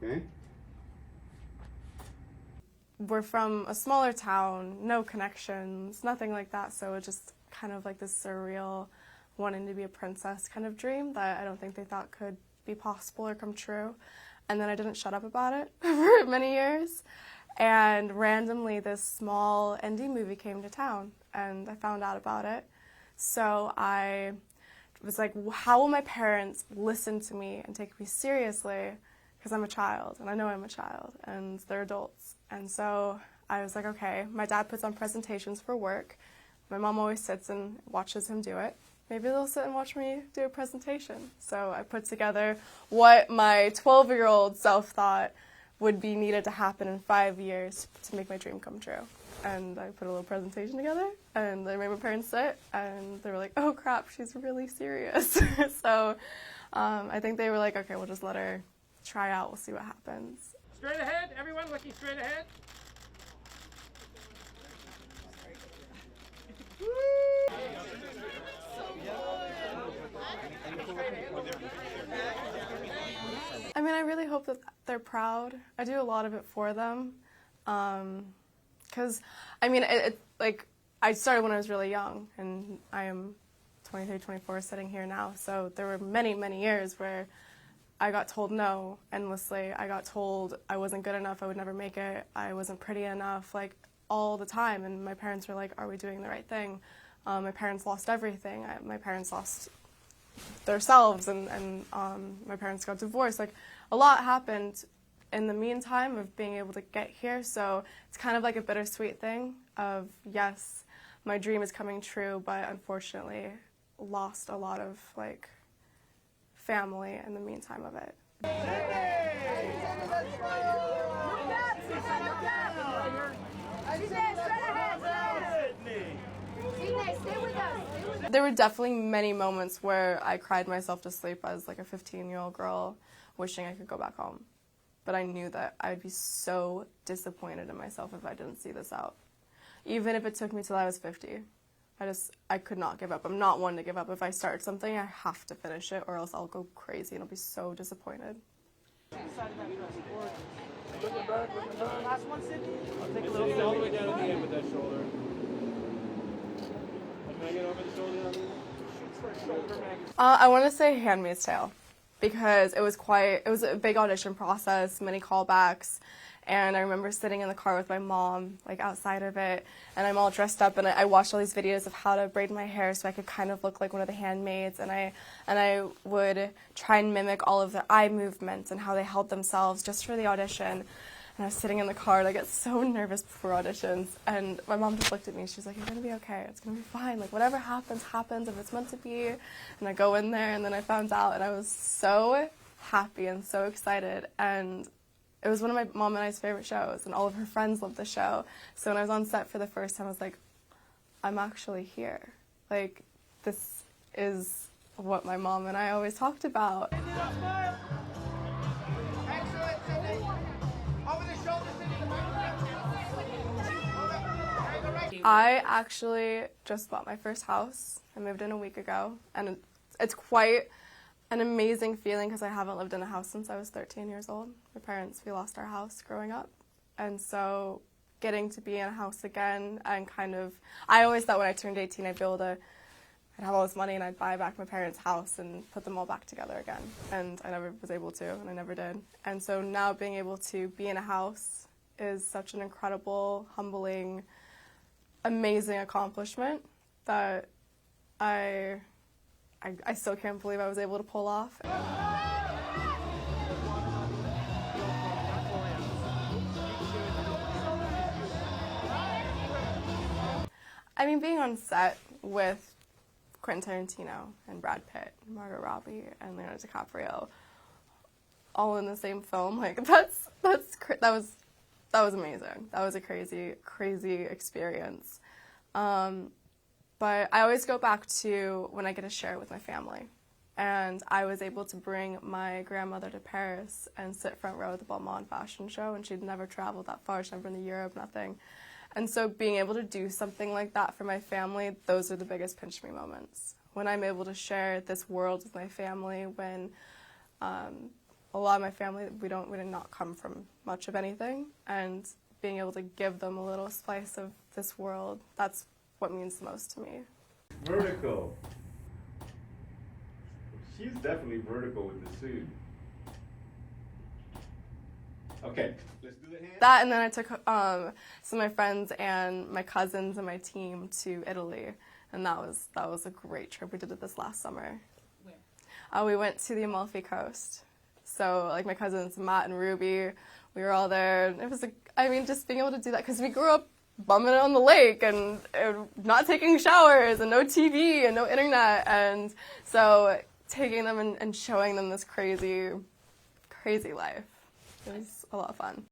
Okay. We're from a smaller town, no connections, nothing like that, so it's just kind of like this surreal wanting to be a princess kind of dream that I don't think they thought could be possible or come true. And then I didn't shut up about it for many years. And randomly this small indie movie came to town and I found out about it. So I was like, how will my parents listen to me and take me seriously? Because I'm a child, and I know I'm a child, and they're adults. And so I was like, okay, my dad puts on presentations for work. My mom always sits and watches him do it. Maybe they'll sit and watch me do a presentation. So I put together what my 12-year-old self thought would be needed to happen in 5 years to make my dream come true. And I put a little presentation together, and I made my parents sit, and they were like, oh crap, she's really serious. So I think they were like, okay, we'll just let her try out, we'll see what happens. Straight ahead, everyone looking straight ahead. I mean, I really hope that they're proud. I do a lot of it for them. Because, I mean, like, I started when I was really young, and I am 23, 24, sitting here now. So there were many, many years where I got told no endlessly. I got told I wasn't good enough, I would never make it, I wasn't pretty enough, like, all the time. And my parents were like, are we doing the right thing? My parents lost everything. My parents lost themselves, and my parents got divorced. Like, a lot happened in the meantime of being able to get here, so it's kind of like a bittersweet thing of, yes, my dream is coming true, but unfortunately lost a lot of, like, family in the meantime of it. There were definitely many moments where I cried myself to sleep as like a 15-year-old girl wishing I could go back home. But I knew that I'd be so disappointed in myself if I didn't see this out. Even if it took me till I was 50. I could not give up. I'm not one to give up. If I start something, I have to finish it or else I'll go crazy and I'll be so disappointed. Last one, Sydney. I'll take a little all the way down at the end with that shoulder. Can I get over the shoulder on these? Shoots for a shoulder magazine. I want to say Handmaid's Tale because it was a big audition process, many callbacks. And I remember sitting in the car with my mom, like outside of it, and I'm all dressed up, and I watched all these videos of how to braid my hair so I could kind of look like one of the handmaids, and I would try and mimic all of the eye movements and how they held themselves just for the audition. And I was sitting in the car, and I get so nervous before auditions, and my mom just looked at me, she's like, you're going to be okay, it's going to be fine, like whatever happens, happens, if it's meant to be. And I go in there, and then I found out, and I was so happy and so excited, and it was one of my mom and I's favorite shows, and all of her friends loved the show. So when I was on set for the first time, I was like, I'm actually here. Like, this is what my mom and I always talked about. I actually just bought my first house. I moved in a week ago, and it's quite an amazing feeling because I haven't lived in a house since I was 13 years old. My parents, we lost our house growing up. And so getting to be in a house again and kind of, I always thought when I turned 18 I'd be able to, I'd have all this money and I'd buy back my parents' house and put them all back together again. And I never was able to, and I never did. And so now being able to be in a house is such an incredible, humbling, amazing accomplishment that I still can't believe I was able to pull off. I mean, being on set with Quentin Tarantino and Brad Pitt, and Margot Robbie, and Leonardo DiCaprio, all in the same film, like that was amazing. That was a crazy, crazy experience. But I always go back to when I get to share it with my family. And I was able to bring my grandmother to Paris and sit front row at the Balmain fashion show, and she'd never traveled that far. She'd never been to Europe, nothing. And so being able to do something like that for my family, those are the biggest pinch me moments. When I'm able to share this world with my family, when a lot of my family, we did not come from much of anything, and being able to give them a little slice of this world, that's what means the most to me. Vertical. She's definitely vertical with the suit. Okay, let's do the hand. That, and then I took some of my friends and my cousins and my team to Italy, and that was a great trip. We did it this last summer. Where? We went to the Amalfi Coast. So, like, my cousins Matt and Ruby, we were all there. And it was, just being able to do that, because we grew up bumming it on the lake and not taking showers and no TV and no internet, and so taking them and showing them this crazy, crazy life. It was a lot of fun.